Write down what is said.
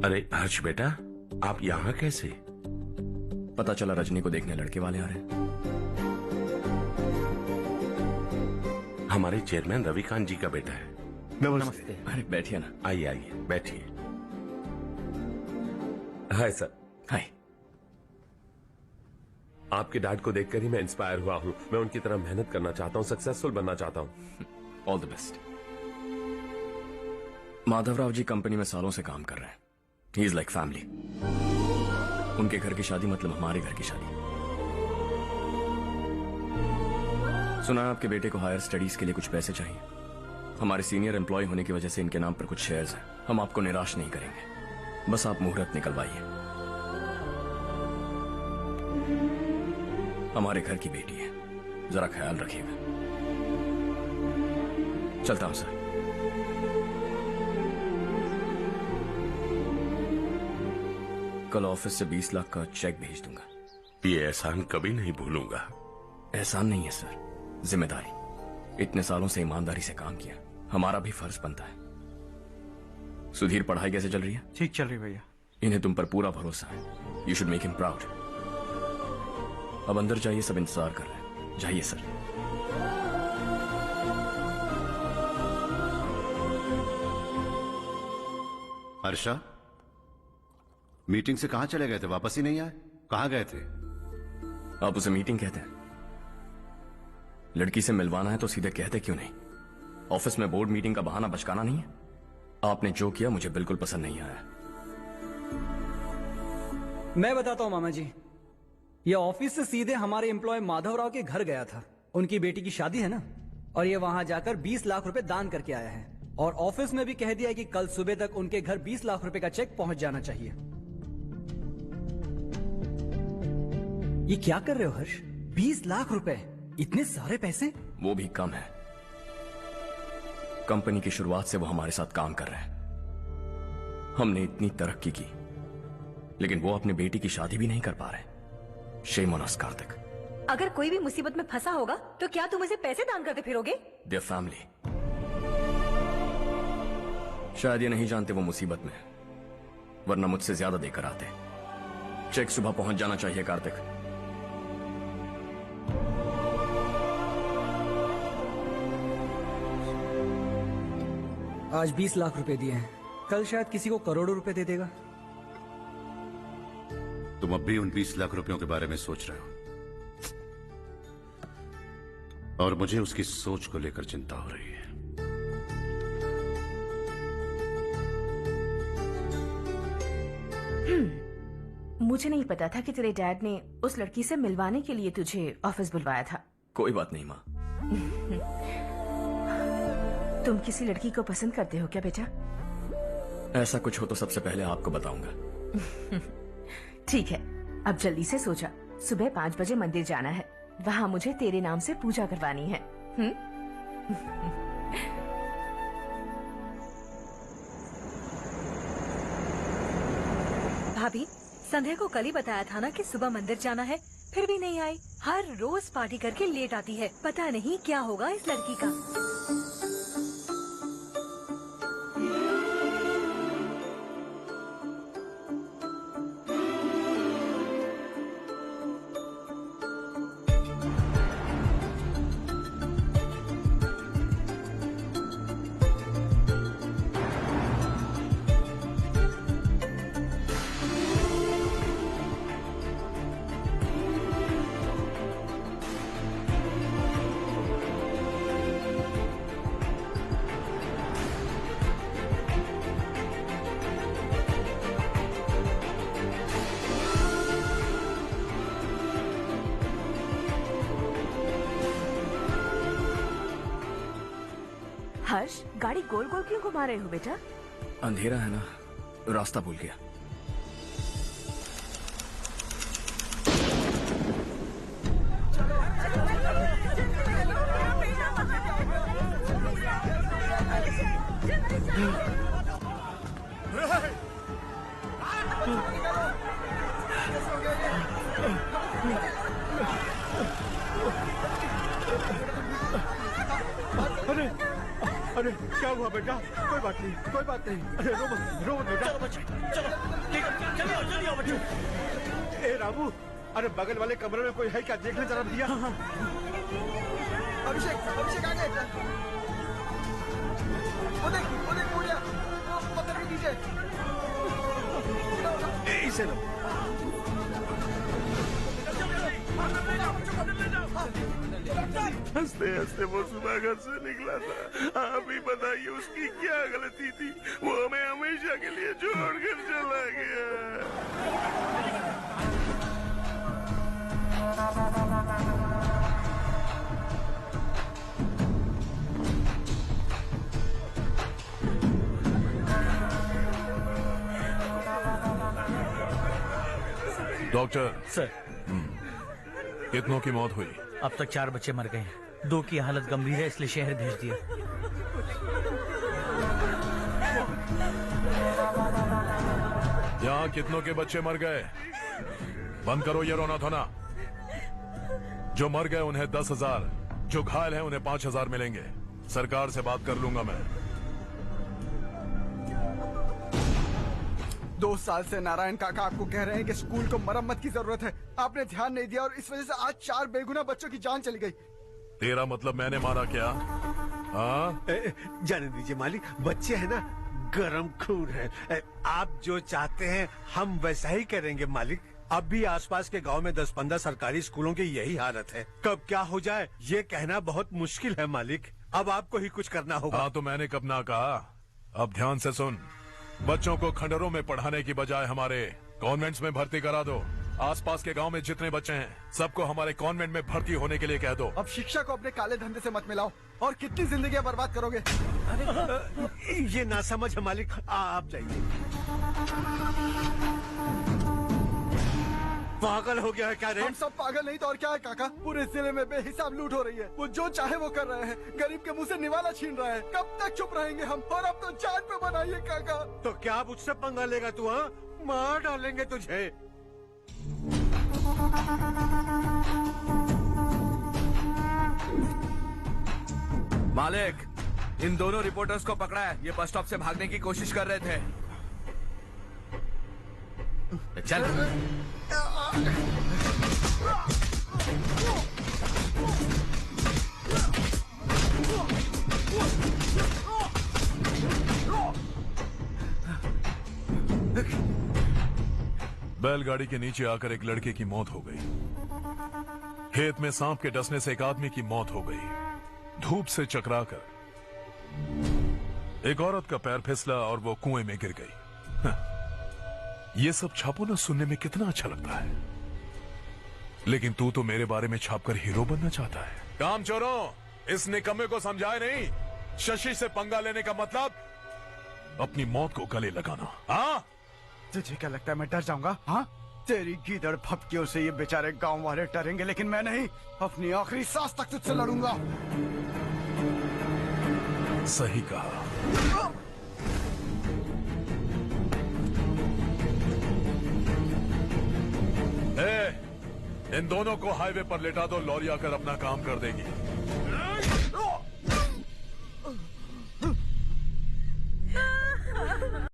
अरे हर्ष बेटा, आप यहाँ कैसे? पता चला रजनी को देखने लड़के वाले आ रहे हैं। हमारे चेयरमैन रविकांत जी का बेटा है। नमस्ते। अरे बैठिए ना। आइए आइए बैठिए। Hi sir. हाय। आपके डैड को देखकर ही मैं इंस्पायर हुआ हूँ। मैं उनकी तरह मेहनत करना चाहता हूँ, सक्सेसफुल बनना चाहता हूँ। All the best. Madhavrao ji company में सालों से काम कर रहे हैं। He is like family. उनके घर की शादी मतलब हमारे घर की शादी। सुना है आपके बेटे को हायर स्टडीज के लिए कुछ पैसे चाहिए। हमारे सीनियर एम्प्लॉय होने की वजह से इनके नाम पर कुछ शेयर्स हैं। हम आपको निराश नहीं करेंगे, बस आप मुहूर्त निकलवाइए। हमारे घर की बेटी है, जरा ख्याल रखिएगा। चलता हूं सर। कल ऑफिस से 20 लाख का चेक भेज दूंगा। ये एहसान कभी नहीं भूलूंगा। एहसान नहीं है सर, जिम्मेदारी। इतने सालों से ईमानदारी से काम किया, हमारा भी फर्ज बनता है। सुधीर, पढ़ाई कैसे चल रही है? ठीक चल रही भैया। इन्हें तुम पर पूरा भरोसा है। You should make him proud. अब अंदर जाइए, सब इंतजार कर रहे हैं। जाइए सर। हर्षा, मीटिंग से कहां चले गए थे? वापस ही नहीं आए? कहां गए थे? आप उसे मीटिंग कहते हैं? लड़की से मिलवाना है तो सीधे कहते क्यों नहीं? ऑफिस में बोर्ड मीटिंग का बहाना बचकाना नहीं है। आपने जो किया मुझे बिल्कुल पसंद नहीं आया। मैं बताता हूं मामा जी, ये ऑफिस से सीधे हमारे एम्प्लॉय माधवराव के घर गया था। उनकी बेटी की शादी है ना, और ये वहां जाकर 20 लाख रुपए दान करके आया है। और ऑफिस में भी कह दिया कि कल सुबह तक उनके घर 20 लाख रुपए का चेक पहुंच जाना चाहिए। ये क्या कर रहे हो हर्ष? 20 लाख रुपए, इतने सारे पैसे? वो भी कम है। कंपनी की शुरुआत से वो हमारे साथ काम कर रहे हैं। हमने इतनी तरक्की की, लेकिन वो अपनी बेटी की शादी भी नहीं कर पा रहे। Shame on us Kartik. अगर कोई भी मुसीबत में फंसा होगा तो क्या तुम उसे पैसे दान करते फिरोगे? Their family. शायद ये नहीं जानते वो मुसीबत में है, वरना मुझसे ज्यादा देकर आते। चेक सुबह पहुंच जाना चाहिए कार्तिक। आज 20 लाख रुपए दिए हैं, कल शायद किसी को करोड़ों रुपए दे देगा। तुम अब भी उन 20 लाख रुपयों के बारे में सोच रहे हो, और मुझे उसकी सोच को लेकर चिंता हो रही है। मुझे नहीं पता था कि तेरे डैड ने उस लड़की से मिलवाने के लिए तुझे ऑफिस बुलवाया था। कोई बात नहीं माँ। तुम किसी लड़की को पसंद करते हो क्या बेटा? ऐसा कुछ हो तो सबसे पहले आपको बताऊंगा। ठीक है, अब जल्दी से सो जा। सुबह 5 बजे मंदिर जाना है, वहाँ मुझे तेरे नाम से पूजा करवानी है। भाभी, संध्या को कल ही बताया था ना कि सुबह मंदिर जाना है, फिर भी नहीं आई। हर रोज पार्टी करके लेट आती है। पता नहीं क्या होगा इस लड़की का। हर्ष, गाड़ी गोल गोल क्यों घुमा रहे हो बेटा? अंधेरा है ना, रास्ता भूल गया। अरे अरे क्या हुआ बेटा? कोई बात नहीं, कोई बात नहीं। अरे रो मत बेटा। बच्चे, चलो ठीक है, जल्दी आओ, जल्दी आओ बच्चों। ए रामू, अरे बगल वाले कमरे में कोई है क्या, देखने जरा भैया। अभिषेक, अभिषेक आ गए। वो देख मुड़िया, वो पत्थर के नीचे। इसे लो। हंसते हंसते वो सुबह घर से निकला था। आप ही बताइए उसकी क्या गलती थी, वो हमें हमेशा के लिए छोड़कर चला गया। डॉक्टर सर, कितनों की मौत हुई? अब तक 4 बच्चे मर गए हैं, 2 की हालत गंभीर है, इसलिए शहर भेज दिया। यहाँ कितनों के बच्चे मर गए? बंद करो ये रोना धोना। जो मर गए उन्हें 10,000, जो घायल हैं उन्हें 5,000 मिलेंगे। सरकार से बात कर लूंगा मैं। 2 साल से नारायण काका आपको कह रहे हैं कि स्कूल को मरम्मत की जरूरत है। आपने ध्यान नहीं दिया और इस वजह से आज 4 बेगुनाह बच्चों की जान चली गई। तेरा मतलब मैंने मारा क्या? हाँ, जाने दीजिए मालिक, बच्चे हैं ना, गरम खून है। आप जो चाहते हैं हम वैसा ही करेंगे मालिक। अब भी आसपास के गांव में 10-15 सरकारी स्कूलों की यही हालत है। कब क्या हो जाए ये कहना बहुत मुश्किल है मालिक। अब आपको ही कुछ करना होगा। हाँ तो मैंने कब ना कहा। अब ध्यान से सुन, बच्चों को खंडरों में पढ़ाने की बजाय हमारे कॉन्वेंट्स में भर्ती करा दो। आसपास के गांव में जितने बच्चे हैं सबको हमारे कॉन्वेंट में भर्ती होने के लिए कह दो। अब शिक्षा को अपने काले धंधे से मत मिलाओ। और कितनी जिंदगियां बर्बाद करोगे? ये ना समझ है मालिक, आप जाइए। पागल हो गया है क्या रे? हम सब पागल नहीं तो और क्या है काका। पूरे जिले में बेहिसाब लूट हो रही है। वो जो चाहे वो कर रहे हैं, गरीब के मुंह से निवाला छीन रहा है। कब तक चुप रहेंगे हम? और अब तो जान पे बनाइए काका। तो क्या मुझसे पंगा लेगा तू? हाँ, मार डालेंगे तुझे। मालिक, इन दोनों रिपोर्टर्स को पकड़ा है। ये बस स्टॉप से भागने की कोशिश कर रहे थे। चल। बैलगाड़ी के नीचे आकर एक लड़के की मौत हो गई। खेत में सांप के डसने से एक आदमी की मौत हो गई। धूप से चकराकर एक औरत का पैर फिसला और वो कुएं में गिर गई। ये सब छापो ना सुनने में कितना अच्छा लगता है, लेकिन तू तो मेरे बारे में छापकर हीरो बनना चाहता है। काम चोरों, इस निकम्मे को समझाए नहीं। शशि से पंगा लेने का मतलब अपनी मौत को गले लगाना। हाँ, तुझे क्या लगता है मैं डर जाऊंगा? हाँ, तेरी गीदड़ फपकियों से ये बेचारे गांव वाले डरेंगे, लेकिन मैं नहीं। अपनी आखिरी सांस तक तुझसे लड़ूंगा। सही कहा। इन दोनों को हाईवे पर लेटा दो, लॉरी आकर अपना काम कर देगी।